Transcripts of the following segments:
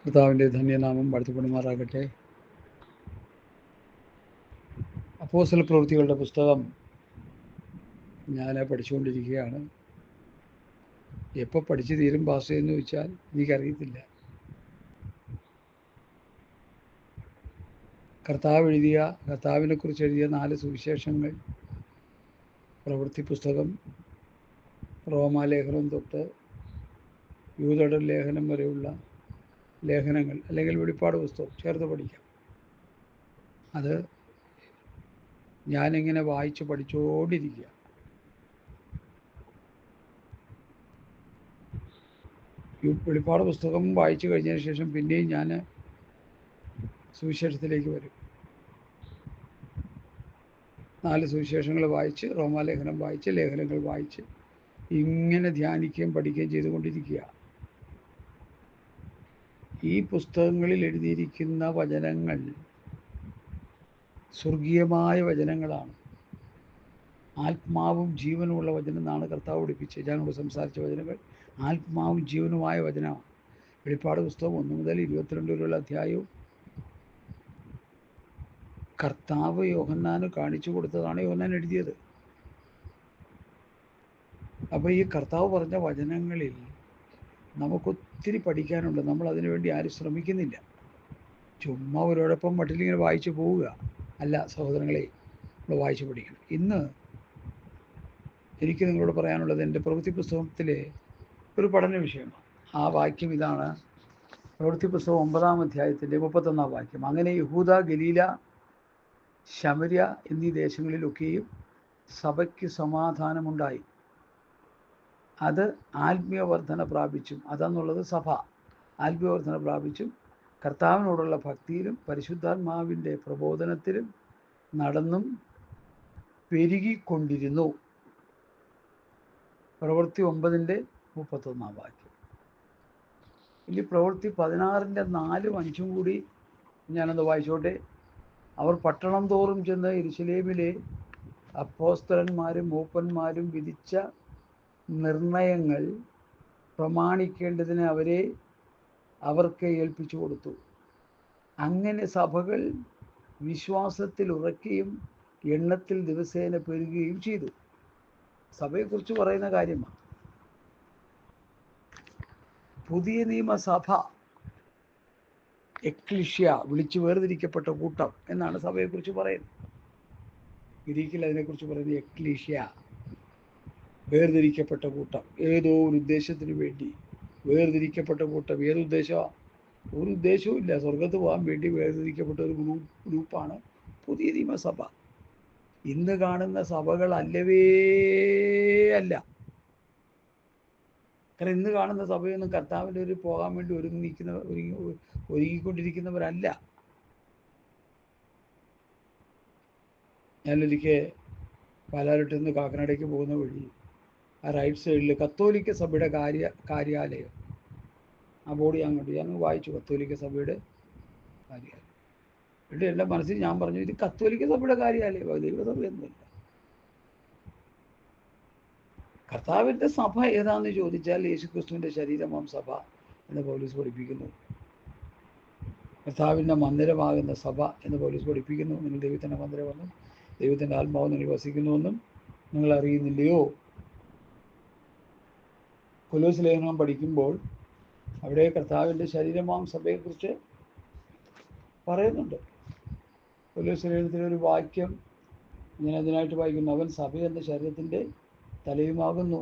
കർത്താവിൻ്റെ ധന്യനാമം വാഴ്ത്തപ്പെടുമാറാകട്ടെ. അപ്പോസ്തല പ്രവൃത്തികളുടെ പുസ്തകം ഞാൻ പഠിച്ചുകൊണ്ടിരിക്കുകയാണ്. എപ്പോൾ പഠിച്ചു തീരും പാസ്റ്റർ എന്ന് ചോദിച്ചാൽ എനിക്കറിയത്തില്ല. കർത്താവിനെക്കുറിച്ച് എഴുതിയ 4 സുവിശേഷങ്ങൾ, പ്രവൃത്തി പുസ്തകം, റോമാലേഖനം തൊട്ട് യൂദയുടെ ലേഖനം വരെയുള്ള ലേഖനങ്ങൾ, അല്ലെങ്കിൽ വെളിപ്പാട് പുസ്തകം ചേർത്ത് പഠിക്കാം. അത് ഞാനിങ്ങനെ വായിച്ച് പഠിച്ചുകൊണ്ടിരിക്കുക. വെളിപ്പാട് പുസ്തകം വായിച്ചു കഴിഞ്ഞതിന് ശേഷം പിന്നെയും ഞാൻ സുവിശേഷത്തിലേക്ക് വരും. 4 സുവിശേഷങ്ങൾ വായിച്ച്, റോമാലേഖനം വായിച്ച്, ലേഖനങ്ങൾ വായിച്ച് ഇങ്ങനെ ധ്യാനിക്കുകയും പഠിക്കുകയും ചെയ്തുകൊണ്ടിരിക്കുക. ഈ പുസ്തകങ്ങളിൽ എഴുതിയിരിക്കുന്ന വചനങ്ങൾ സ്വർഗീയമായ വചനങ്ങളാണ്. ആത്മാവും ജീവനുമുള്ള വചനം എന്നാണ് കർത്താവ് പഠിപ്പിച്ചത്. ഞാനോട് സംസാരിച്ച വചനങ്ങൾ ആത്മാവും ജീവനുമായ വചനമാണ്. വെളിപ്പാട് പുസ്തകം 1 മുതൽ 22 വരെയുള്ള അധ്യായവും കർത്താവ് യോഹന്നാന് കാണിച്ചു കൊടുത്തതാണ് യോഹന്നാൻ എഴുതിയത്. അപ്പോൾ ഈ കർത്താവ് പറഞ്ഞ വചനങ്ങളിൽ നമുക്കൊത്തിരി പഠിക്കാനുണ്ട്. നമ്മൾ അതിനുവേണ്ടി ആരും ശ്രമിക്കുന്നില്ല. ചുമ്മാ ഒരോടൊപ്പം മട്ടിലിങ്ങനെ വായിച്ചു പോവുക അല്ല സഹോദരങ്ങളെ, നമ്മൾ വായിച്ചു പഠിക്കണം. ഇന്ന് എനിക്ക് നിങ്ങളോട് പറയാനുള്ളത് എൻ്റെ പ്രവൃത്തി പുസ്തകത്തിലെ ഒരു പഠന വിഷയമാണ്. ആ വാക്യം ഇതാണ്. പ്രവൃത്തി പുസ്തകം 9-ാം അധ്യായത്തിൻ്റെ 31-ാം വാക്യം. അങ്ങനെ യഹൂദ, ഗലീല, ശമര്യ എന്നീ ദേശങ്ങളിലൊക്കെയും സഭയ്ക്ക് സമാധാനമുണ്ടായി. അത് ആത്മീയവർധന പ്രാപിച്ചും, അതെന്നുള്ളത് സഭ ആത്മീയവർധന പ്രാപിച്ചും കർത്താവിനോടുള്ള ഭക്തിയിലും പരിശുദ്ധാത്മാവിൻ്റെ പ്രബോധനത്തിലും നടന്നും പെരുകിക്കൊണ്ടിരുന്നു. പ്രവൃത്തി 9-ന്റെ 31-ാം വാക്യം. ഇനി പ്രവൃത്തി 16-ന്റെ 4-ഉം 5-ഉം കൂടി ഞാനൊന്ന് വായിച്ചോട്ടെ. അവർ പട്ടണം തോറും ചെന്ന് യെരൂശലേമിലെ അപ്പോസ്തലന്മാരും മൂപ്പന്മാരും വിധിച്ച നിർണയങ്ങൾ പ്രമാണിക്കേണ്ടതിന് അവർക്ക് ഏൽപ്പിച്ചു കൊടുത്തു. അങ്ങനെ സഭകൾ വിശ്വാസത്തിൽ ഉറക്കുകയും എണ്ണത്തിൽ ദിവസേന പെരുകുകയും ചെയ്തു. സഭയെക്കുറിച്ച് പറയുന്ന കാര്യമാണ്. പുതിയ നിയമസഭ, എക്ലിഷ്യ, വിളിച്ചു വേർതിരിക്കപ്പെട്ട കൂട്ടം എന്നാണ് സഭയെക്കുറിച്ച് പറയുന്നത്. ഗ്രീക്കിൽ അതിനെക്കുറിച്ച് പറയുന്നത് എക്ലിഷ്യ, വേർതിരിക്കപ്പെട്ട കൂട്ടം. ഏതോ ഒരു ഉദ്ദേശത്തിന് വേണ്ടി വേർതിരിക്കപ്പെട്ട കൂട്ടം. ഏത് ഉദ്ദേശമാണ്? ഒരു ഉദ്ദേശവും ഇല്ല. സ്വർഗത്ത് പോകാൻ വേണ്ടി വേർതിരിക്കപ്പെട്ട ഒരു ഗ്രൂപ്പാണ് പുതിയ നിയമസഭ. ഇന്ന് കാണുന്ന സഭകൾ അല്ലവേ അല്ല. കാരണം ഇന്ന് കാണുന്ന സഭയൊന്നും കർത്താവിൻ്റെ ഒരു പോകാൻ വേണ്ടി ഒരുങ്ങിക്കൊണ്ടിരിക്കുന്നവരല്ല. ഞാനൊരിക്കൽ പാലാരിട്ട് നിന്ന് കാക്കനാടേക്ക് പോകുന്ന വഴി ആ റൈറ്റ് സൈഡിൽ കത്തോലിക്ക സഭയുടെ കാര്യാലയം, ആ ബോർഡ് ഞാൻ വായിച്ചു, കത്തോലിക്ക സഭയുടെ കാര്യാലയം. എന്നിട്ട് എൻ്റെ മനസ്സിൽ ഞാൻ പറഞ്ഞു, ഇത് കത്തോലിക്ക സഭയുടെ കാര്യാലയം, ദൈവസഭയൊന്നുമില്ല. കർത്താവിൻ്റെ സഭ ഏതാണെന്ന് ചോദിച്ചാൽ യേശുക്രിസ്തുവിൻ്റെ ശരീരമാം സഭ എന്ന് പൗലോസ് പഠിപ്പിക്കുന്നു. കർത്താവിൻ്റെ മന്ദിരമാകുന്ന സഭ എന്ന് പൗലോസ് പഠിപ്പിക്കുന്നു. നിങ്ങൾ ദൈവത്തിൻ്റെ മന്ദിരമെന്നും ദൈവത്തിൻ്റെ ആത്മാവ് നിങ്ങൾ വസിക്കുന്നുവെന്നും നിങ്ങൾ അറിയുന്നില്ലയോ? കൊലോസ് ലേഖനം പഠിക്കുമ്പോൾ അവിടെ കർത്താവിൻ്റെ ശരീരമാം സഭയെക്കുറിച്ച് പറയുന്നുണ്ട്. കൊലോസ് ലേഖനത്തിലെ ഒരു വാക്യം ഞാൻ അതിനായിട്ട് വായിക്കുന്നു. അവൻ സഭ എന്ന ശരീരത്തിൻ്റെ തലയുമാകുന്നു.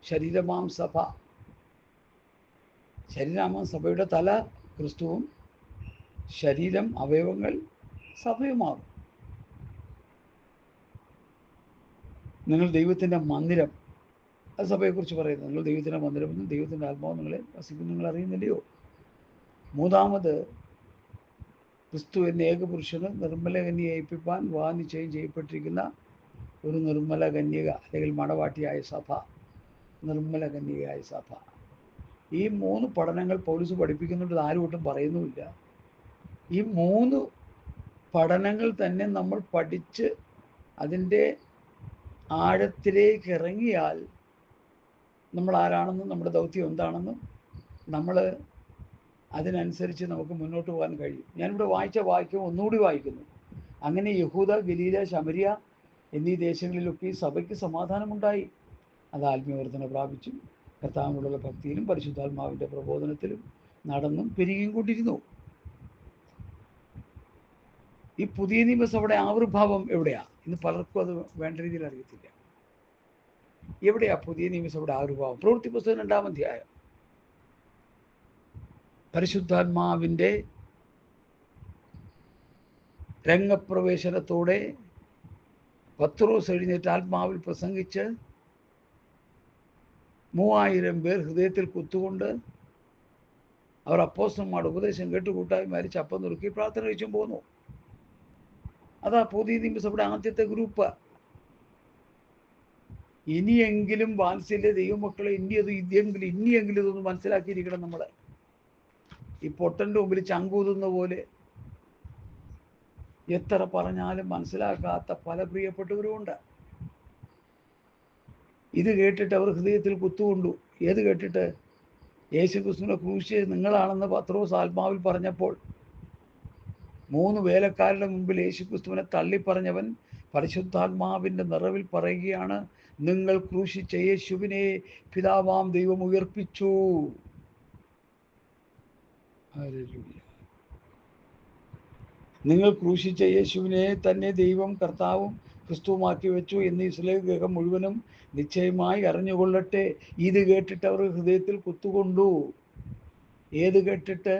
ശരീരമാം സഭ, ശരീരമാം സഭയുടെ തല ക്രിസ്തുവും ശരീരം, അവയവങ്ങൾ സഭയുമാകും. നിങ്ങൾ ദൈവത്തിൻ്റെ മന്ദിരം, അത് സഭയെക്കുറിച്ച് പറയുന്നത്. നിങ്ങൾ ദൈവത്തിൻ്റെ മന്ദിരമെന്നും ദൈവത്തിൻ്റെ ആത്മാവ് നിങ്ങളെ വസിക്കും നിങ്ങൾ അറിയുന്നില്ലയോ? 3-ാമത്, ക്രിസ്തു എന്ന ഏകപുരുഷന് നിർമ്മല കന്യകയെ ഏൽപ്പിപ്പാൻ വിവാഹനിശ്ചയം ചെയ്യപ്പെട്ടിരിക്കുന്ന ഒരു നിർമ്മല കന്യക, അല്ലെങ്കിൽ മണവാട്ടിയായ സഭ, നിർമ്മല കന്യകയായ സഭ. ഈ 3 പഠനങ്ങൾ പൗലോസ് പഠിപ്പിക്കുന്നുണ്ട്. ആരും ഒട്ടും പറയുന്നുമില്ല. ഈ 3 പഠനങ്ങൾ തന്നെ നമ്മൾ പഠിച്ച് അതിൻ്റെ ആഴത്തിലേക്ക് ഇറങ്ങിയാൽ നമ്മൾ ആരാണെന്നും നമ്മുടെ ദൗത്യം എന്താണെന്നും നമ്മൾ അതിനനുസരിച്ച് നമുക്ക് മുന്നോട്ട് പോകാൻ കഴിയും. ഞാനിവിടെ വായിച്ച വാക്യം ഒന്നുകൂടി വായിക്കുന്നു. അങ്ങനെ യഹൂദ, ഗലീല, ശമരിയ എന്നീ ദേശങ്ങളിലൊക്കെ സഭയ്ക്ക് സമാധാനമുണ്ടായി. അത് ആത്മീയവർദ്ധന പ്രാപിച്ചു കർത്താവിനോടുള്ള ഭക്തിയിലും പരിശുദ്ധാത്മാവിൻ്റെ പ്രബോധനത്തിലും നടന്നും പെരുകിയും കൊണ്ടിരുന്നു. ഈ പുതിയ നിയമസഭയുടെ ആവിർഭാവം എവിടെയാ? ഇന്ന് പലർക്കും അത് വേണ്ട രീതിയിൽ അറിയത്തില്ല. എവിടെയാ പുതിയ നിയമസഭയുടെ ആവിർഭാവം? പ്രവൃത്തി പുസ്തകം 2-ാം അധ്യായം. പരിശുദ്ധാത്മാവിൻ്റെ രംഗപ്രവേശനത്തോടെ പത്രോസ് എഴുന്നേറ്റ് ആത്മാവിൽ പ്രസംഗിച്ച് 3000 പേർ ഹൃദയത്തിൽ കുത്തുകൊണ്ട് അവർ അപ്പോസ്തലന്മാരുടെ ഉപദേശം കേട്ട് കൂട്ടായി മരിച്ച് അപ്പം നുറുക്കി പ്രാർത്ഥന കഴിച്ചും പോന്നു. അതാ പുതിയ നിയമസഭയുടെ ആദ്യത്തെ ഗ്രൂപ്പ്. ഇനിയെങ്കിലും വാത്സല്യ ദൈവമക്കളെ ഇനിയെങ്കിലും ഇതൊന്ന് മനസ്സിലാക്കിയിരിക്കണം. നമ്മൾ ഈ പൊട്ടൻ്റെ മുമ്പിൽ ചങ്കൂതുന്ന പോലെ എത്ര പറഞ്ഞാലും മനസ്സിലാക്കാത്ത പല പ്രിയപ്പെട്ടവരുമുണ്ട്. ഇത് കേട്ടിട്ട് അവർ ഹൃദയത്തിൽ കുത്തുകൊണ്ടു. ഏത് കേട്ടിട്ട്? യേശുക്രിസ്തുവിനെ ക്രൂശിച്ചത് നിങ്ങളാണെന്ന് പത്രോസ് ആത്മാവിൽ പറഞ്ഞപ്പോൾ 3 വേലക്കാരുടെ മുമ്പിൽ യേശുക്രിസ്തുവിനെ തള്ളിപ്പറഞ്ഞവൻ പരിശുദ്ധാത്മാവിൻ്റെ നിറവിൽ പറയുകയാണ്, നിങ്ങൾ ക്രൂശിച്ച യേശുവിനെ പിതാവാം ദൈവം ഉയർപ്പിച്ചു. നിങ്ങൾ ക്രൂശിച്ച യേശുവിനെ തന്നെ ദൈവം കർത്താവും ക്രിസ്തുവുമാക്കി വെച്ചു എന്ന് ഇസ്രായേൽ ഗൃഹം മുഴുവനും നിശ്ചയമായി അറിഞ്ഞുകൊള്ളട്ടെ. ഇത് കേട്ടിട്ട് അവർ ഹൃദയത്തിൽ കുത്തുകൊണ്ടു. ഏത് കേട്ടിട്ട്?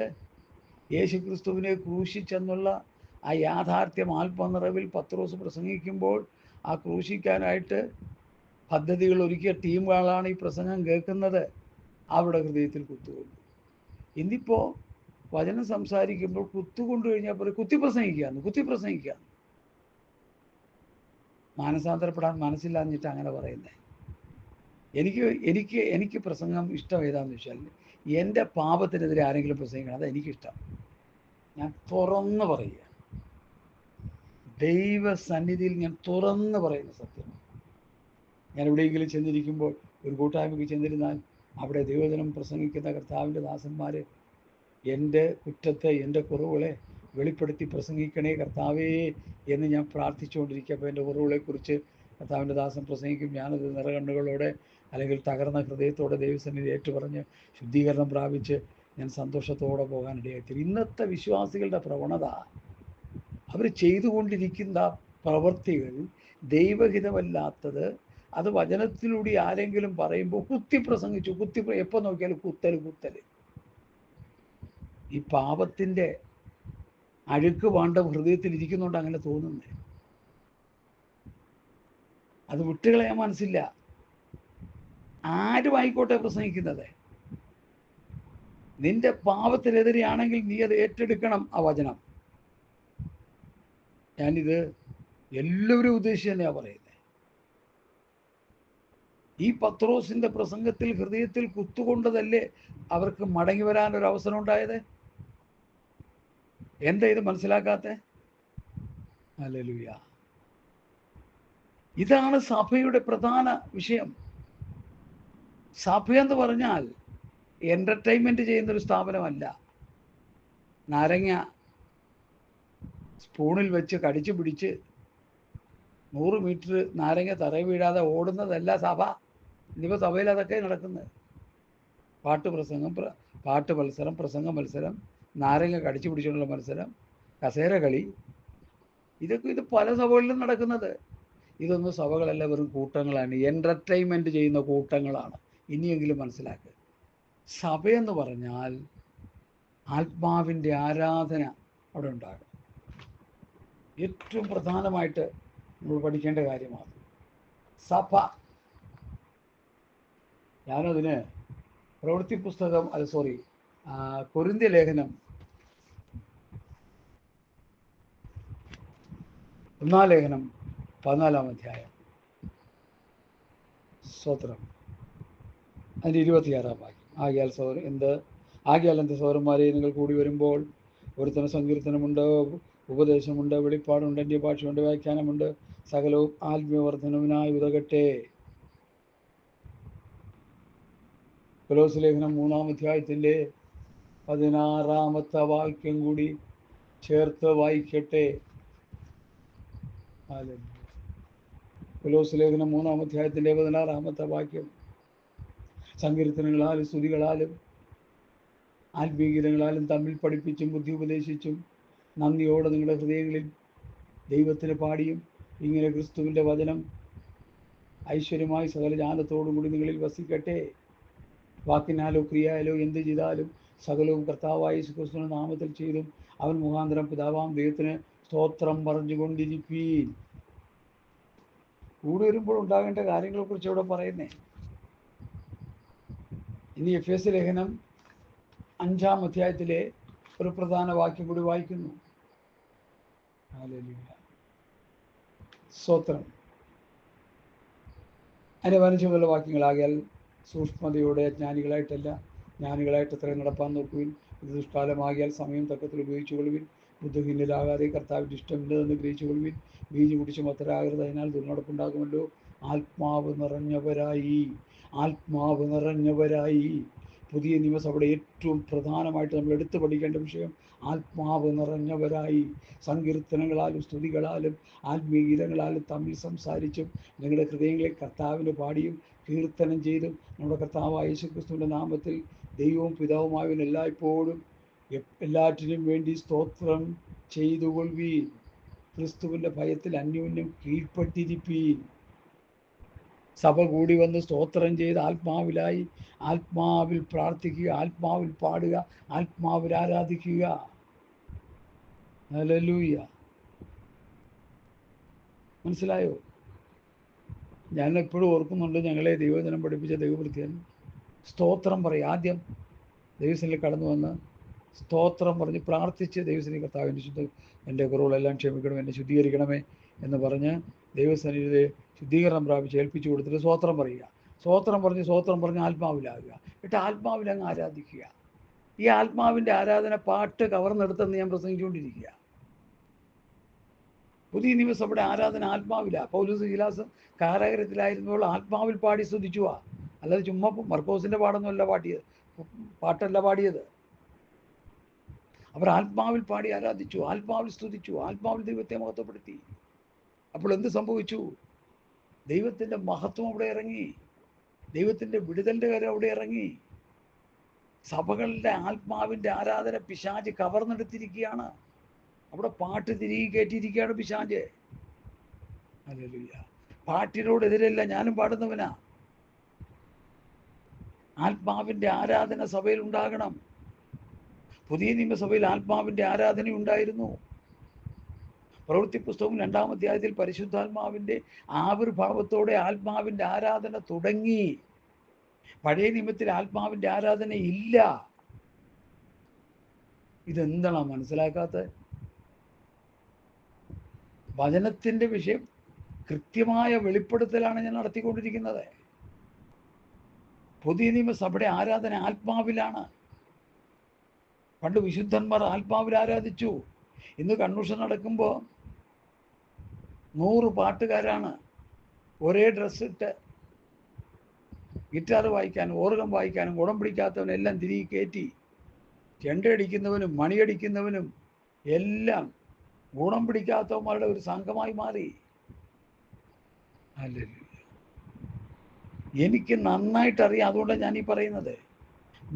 യേശു ക്രിസ്തുവിനെ ക്രൂശിച്ചെന്നുള്ള ആ യാഥാർത്ഥ്യം ആത്മനിറവിൽ പത്രോസ് പ്രസംഗിക്കുമ്പോൾ ആ ക്രൂശിക്കാനായിട്ട് പദ്ധതികൾ ഒരുക്കിയ ടീമുകളാണ് ഈ പ്രസംഗം കേൾക്കുന്നത്. അവിടെ ഹൃദയത്തിൽ കുത്തുകൊണ്ടു. ഇന്നിപ്പോൾ വചനം സംസാരിക്കുമ്പോൾ കുത്തുകൊണ്ടു കഴിഞ്ഞാൽ പറയും കുത്തി പ്രസംഗിക്കുക. മാനസാന്തരപ്പെടാൻ മനസ്സില്ലാഞ്ഞിട്ട് അങ്ങനെ പറയുന്നത്. എനിക്ക് പ്രസംഗം ഇഷ്ടം ഏതാണെന്ന് വെച്ചാൽ എൻ്റെ പാപത്തിനെതിരെ ആരെങ്കിലും പ്രസംഗിക്കണം, അതെനിക്കിഷ്ടം. ഞാൻ തുറന്ന് പറയുക, ദൈവസന്നിധിയിൽ ഞാൻ തുറന്ന് പറയുന്ന സത്യം. ഞാൻ എവിടെയെങ്കിലും ചെന്നിരിക്കുമ്പോൾ ഒരു കൂട്ടായ്മയ്ക്ക് ചെന്നിരുന്നാൽ അവിടെ ദൈവജനം പ്രസംഗിക്കുന്ന കർത്താവിൻ്റെ ദാസന്മാർ എൻ്റെ കുറ്റത്തെ, എൻ്റെ കുറവുകളെ വെളിപ്പെടുത്തി പ്രസംഗിക്കണേ കർത്താവേ എന്ന് ഞാൻ പ്രാർത്ഥിച്ചുകൊണ്ടിരിക്കുക. അപ്പോൾ എൻ്റെ കുറവുകളെക്കുറിച്ച് കർത്താവിൻ്റെ ദാസൻ പ്രസംഗിക്കും. ഞാനത് നിറകണ്ണുകളോടെ അല്ലെങ്കിൽ തകർന്ന ഹൃദയത്തോടെ ദൈവസന്നിധി ഏറ്റുപറഞ്ഞ് ശുദ്ധീകരണം പ്രാപിച്ച് ഞാൻ സന്തോഷത്തോടെ പോകാനിടയായി. ഇന്നത്തെ വിശ്വാസികളുടെ പ്രവണത, അവർ ചെയ്തുകൊണ്ടിരിക്കുന്ന പ്രവൃത്തികൾ ദൈവഹിതമല്ലാത്തത്. അത് വചനത്തിലൂടെ ആരെങ്കിലും പറയുമ്പോൾ പ്രസംഗിച്ചു എപ്പോൾ നോക്കിയാലും കുത്തൽ. ഈ പാപത്തിൻ്റെ അഴുക്ക് പാണ്ഡം ഹൃദയത്തിൽ ഇരിക്കുന്നുണ്ട് അങ്ങനെ തോന്നുന്നത്. അത് വിട്ടുകളയാൻ മനസ്സില്ല. ആരും ആയിക്കോട്ടെ പ്രസംഗിക്കുന്നത്. നിന്റെ പാപത്തിനെതിരെയാണെങ്കിൽ നീ അത് ഏറ്റെടുക്കണം. ആ വചനം ഞാനിത് എല്ലാവരും ഉദ്ദേശിച്ച് തന്നെയാണ് പറയുന്നത്. ഈ പത്രോസിന്റെ പ്രസംഗത്തിൽ ഹൃദയത്തിൽ കുത്തുകൊണ്ടതല്ലേ അവർക്ക് മടങ്ങി വരാനൊരു അവസരം ഉണ്ടായത്? എന്താ ഇത് മനസ്സിലാക്കാത്ത? ഹല്ലേലൂയ. ഇതാണ് സഭയുടെ പ്രധാന വിഷയം. സഭയെന്ന് പറഞ്ഞാൽ എൻ്റർടൈൻമെൻറ്റ് ചെയ്യുന്നൊരു സ്ഥാപനമല്ല. നാരങ്ങ സ്പൂണിൽ വെച്ച് കടിച്ചു പിടിച്ച് 100 മീറ്റർ നാരങ്ങ തറയിൽ വീഴാതെ ഓടുന്നതല്ല സഭ. ഇനിയിപ്പോൾ സഭയിൽ അതൊക്കെ നടക്കുന്നത്. പാട്ട് മത്സരം, പ്രസംഗ മത്സരം, നാരങ്ങ കടിച്ചു പിടിച്ചുകൊണ്ടുള്ള മത്സരം, കസേര കളി, ഇത് പല സഭകളിലും നടക്കുന്നത്. ഇതൊന്നും സഭകളല്ല, വെറും കൂട്ടങ്ങളാണ്. എൻ്റർടൈൻമെൻറ്റ് ചെയ്യുന്ന കൂട്ടങ്ങളാണ്. ഇനിയെങ്കിലും മനസ്സിലാക്കുക. സഭയെന്ന് പറഞ്ഞാൽ ആത്മാവിൻ്റെ ആരാധന അവിടെ ഉണ്ടാകും. ഏറ്റവും പ്രധാനമായിട്ട് നമ്മൾ പഠിക്കേണ്ട കാര്യമാണ് സഭ. ഞാനതിന് പ്രവൃത്തി പുസ്തകം കൊരിന്ത്യ ലേഖനം 1-ാം ലേഖനം 14-ാം അധ്യായം സ്തോത്രം അതിൻ്റെ 26-ാം വാക്യം. ആകയാൽ എൻ്റെ സഹോദരന്മാരെ, നിങ്ങൾ കൂടി വരുമ്പോൾ ഒരുത്തന സങ്കീർത്തനമുണ്ട്, ഉപദേശമുണ്ട്, വെളിപ്പാടുണ്ട്, അന്യഭാഷയുണ്ട്, വ്യാഖ്യാനമുണ്ട്, സകലവും ആത്മീയവർദ്ധനവിനായി ഉതകട്ടെ. കൊലോസ്യ ലേഖനം 3-ാം അധ്യായത്തിൻ്റെ 16-ാമത്തെ വാക്യം കൂടി ചേർത്ത് വായിക്കട്ടെ. കൊലോസ്യ ലേഖനം 3-ാം അധ്യായത്തിൻ്റെ 16-ാമത്തെ വാക്യം. സങ്കീർത്തനങ്ങളാലും സ്തുതികളാലും ആത്മീയഗീതങ്ങളാലും തമ്മിൽ പഠിപ്പിച്ചും ബുദ്ധി ഉപദേശിച്ചും നന്ദിയോടെ നിങ്ങളുടെ ഹൃദയങ്ങളിൽ ദൈവത്തിന് പാടിയും ഇങ്ങനെ ക്രിസ്തുവിൻ്റെ വചനം ഐശ്വര്യമായി സകല ജ്ഞാനത്തോടും കൂടി നിങ്ങളിൽ വസിക്കട്ടെ. വാക്കിനാലോ ക്രിയയാലോ എന്ത് ചെയ്താലും സകലവും കർത്താവായ യേശുക്രിസ്തുവിന്റെ നാമത്തിൽ ചെയ്തും അവൻ മുഖാന്തരം പിതാവാം ദൈവത്തിന് സ്തോത്രം പറഞ്ഞുകൊണ്ടിരിപ്പീൻ. കൂടി വരുമ്പോൾ ഉണ്ടാകേണ്ട കാര്യങ്ങളെക്കുറിച്ച് ഇവിടെ പറയുന്നേ. ഇനി എഫേസ്യ ലേഖനം 5-ാം അധ്യായത്തിലെ ഒരു പ്രധാന വാക്യം കൂടി വായിക്കുന്നു. ഹല്ലേലൂയ, സ്തോത്രം. അതിൻ്റെ 15 വാക്യങ്ങളാകിയാൽ സൂക്ഷ്മതയോടെ ജ്ഞാനികളായിട്ടല്ല, ജ്ഞാനികളായിട്ട് എത്രയും നടപ്പാൻ നോക്കുവിൻ. ഇത് ദുഷ്കാലമാകിയാൽ സമയം തക്കത്തിൽ ഉപയോഗിച്ചു കൊള്ളുവിൻ. ബുദ്ധിഹീനരാകാതെ കർത്താവിൻ്റെ ഇഷ്ടമില്ലെന്ന് ഗ്രഹിച്ചു കൊള്ളുവിൻ. ബീജ് കുടിച്ച് മത്തരാകരുത്, അതിനാൽ ദുർനടപ്പുണ്ടാകുമല്ലോ. ആത്മാവ് നിറഞ്ഞവരായി. പുതിയ നിയമസഭയുടെ ഏറ്റവും പ്രധാനമായിട്ട് നമ്മൾ എടുത്തു പഠിക്കേണ്ട വിഷയം ആത്മാവ് നിറഞ്ഞവരായി. സങ്കീർത്തനങ്ങളാലും സ്തുതികളാലും ആത്മീയഗീതങ്ങളാലും തമ്മിൽ സംസാരിച്ചും നിങ്ങളുടെ ഹൃദയങ്ങളെ കർത്താവിന് പാടിയും കീർത്തനം ചെയ്തും നമ്മുടെ കർത്താവായ യേശുക്രിസ്തുവിൻ്റെ നാമത്തിൽ ദൈവവും പിതാവുമായവൻ എല്ലായ്പ്പോഴും എല്ലാറ്റിനും വേണ്ടി സ്തോത്രം ചെയ്തുകൊള്ളുവീൻ. ക്രിസ്തുവിൻ്റെ ഭയത്തിൽ അന്യോന്യം കീഴ്പ്പെട്ടിരിപ്പീൻ. സഭ കൂടി വന്ന് സ്തോത്രം ചെയ്ത് ആത്മാവിലായി, ആത്മാവിൽ പ്രാർത്ഥിക്കുക, ആത്മാവിൽ പാടുക, ആത്മാവിൽ ആരാധിക്കുക. ഹല്ലേലൂയ. മനസ്സിലായോ? ഞാൻ എപ്പോഴും ഓർക്കുന്നുണ്ട്, ഞങ്ങളെ ദൈവജനം പഠിപ്പിച്ച ദൈവവൃത്യൻ സ്തോത്രം പറയും. ആദ്യം ദൈവസന്നിധിയിൽ കടന്നു വന്ന് സ്തോത്രം പറഞ്ഞ് പ്രാർത്ഥിച്ച് ദൈവസന്നിധി കർത്താവിൻ്റെ എൻ്റെ കുറവുകളെല്ലാം ക്ഷമിക്കണം, എന്നെ ശുദ്ധീകരിക്കണമേ എന്ന് പറഞ്ഞ് ദൈവസന്നിധിയിലെ ശുദ്ധീകരണം പ്രാപിച്ച് ഏൽപ്പിച്ചു കൊടുത്തിട്ട് സ്തോത്രം പറയുക. സ്തോത്രം പറഞ്ഞ് ആത്മാവിലാകുക. എന്നിട്ട് ആത്മാവിൽ അങ്ങ് ആരാധിക്കുക. ഈ ആത്മാവിൻ്റെ ആരാധന പാട്ട് കവർന്നെടുത്തെന്ന് ഞാൻ പ്രസംഗിച്ചുകൊണ്ടിരിക്കുക. പുതിയ നിയമസഭയുടെ ആരാധന ആത്മാവിലാണ്. പൗലോസ് ശീലാസും കാരാഗൃഹത്തിലായിരുന്നപ്പോൾ ആത്മാവിൽ പാടി സ്തുതിച്ചുവാ, അല്ലാതെ ചുമ്മാ മർക്കോസിൻ്റെ പാട്ടല്ല പാടിയത്. അവർ ആത്മാവിൽ പാടി ആരാധിച്ചു, ആത്മാവിൽ സ്തുതിച്ചു, ആത്മാവിൽ ദൈവത്തെ മഹത്വപ്പെടുത്തി. അപ്പോൾ എന്ത് സംഭവിച്ചു? ദൈവത്തിൻ്റെ മഹത്വം അവിടെ ഇറങ്ങി, ദൈവത്തിൻ്റെ വിടുതലിൻ്റെ കാര്യം അവിടെ ഇറങ്ങി. സഭകളുടെ ആത്മാവിൻ്റെ ആരാധന പിശാച് കവർന്നെടുത്തിരിക്കുകയാണ്. അവിടെ പാട്ട് തിരികെ കയറ്റിയിരിക്കുകയാണ് പിശാച്. ഹല്ലേലൂയ. പാട്ടിനോടെതിരല്ല, ഞാനും പാടുന്നവനാ. ആത്മാവിൻ്റെ ആരാധന സഭയിൽ ഉണ്ടാകണം. പുതിയ നിയമസഭയിൽ ആത്മാവിൻ്റെ ആരാധന ഉണ്ടായിരുന്നു. പ്രവൃത്തി പുസ്തകം 2-ാം അധ്യായത്തിൽ പരിശുദ്ധാത്മാവിൻ്റെ ആവിർഭാവത്തോടെ ആത്മാവിൻ്റെ ആരാധന തുടങ്ങി. പഴയ നിയമത്തിൽ ആത്മാവിൻ്റെ ആരാധന ഇല്ല. ഇതെന്താണ് മനസ്സിലാക്കാത്തത്? വചനത്തിൻ്റെ വിഷയം കൃത്യമായ വെളിപ്പെടുത്തലാണ് ഞാൻ നടത്തിക്കൊണ്ടിരിക്കുന്നത്. പുതിയ നിയമസഭയുടെ ആരാധന ആത്മാവിലാണ്. പണ്ട് വിശുദ്ധന്മാർ ആത്മാവിൽ ആരാധിച്ചു. ഇന്ന് കൺവെൻഷൻ നടക്കുമ്പോൾ 100 പാട്ടുകാരാണ് ഒരേ ഡ്രസ്സിട്ട് ഗിറ്റാർ വായിക്കാനും ഓർഗൻ വായിക്കാനും കുടം പിടിക്കാത്തവനെല്ലാം തിരികെ കയറ്റി, ചെണ്ടയടിക്കുന്നവനും മണിയടിക്കുന്നവനും എല്ലാം ഗുണം പിടിക്കാത്തവന്മാരുടെ ഒരു സംഘമായി മാറി. ഹല്ലേലൂയ. എനിക്ക് നന്നായിട്ടറിയാം. അതുകൊണ്ടാണ് ഞാൻ ഈ പറയുന്നത്.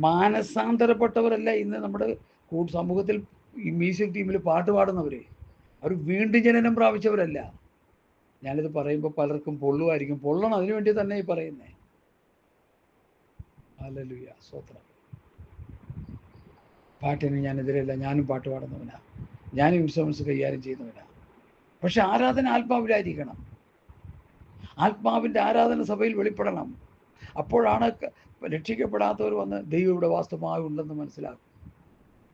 മാനസാന്തരപ്പെട്ടവരല്ല ഇന്ന് നമ്മുടെ സമൂഹത്തിൽ ഈ മ്യൂസിക് ടീമിൽ പാട്ട് പാടുന്നവർ. അവർ വീണ്ടും ജനനം പ്രാപിച്ചവരല്ല. ഞാനിത് പറയുമ്പോൾ പലർക്കും പൊള്ളുമായിരിക്കും. പൊള്ളണം, അതിനു വേണ്ടി തന്നെ ഈ പറയുന്നേ. ഹല്ലേലൂയ, സ്തോത്രം. പാട്ടിന് ഞാനെതിരല്ല, ഞാനും പാട്ട് പാടുന്നവനാണ്, ഞാനും ഇൻസ്ട്രുമെന്റ്സ് കൈകാര്യം ചെയ്യുന്നവനാണ്. പക്ഷെ ആരാധന ആത്മാവിലായിരിക്കണം. ആത്മാവിൻ്റെ ആരാധന സഭയിൽ വെളിപ്പെടണം. അപ്പോഴാണ് രക്ഷിക്കപ്പെടാത്തവർ വന്ന് ദൈവം ഇവിടെ വാസ്തവമായി ഉണ്ടെന്ന് മനസ്സിലാക്കും.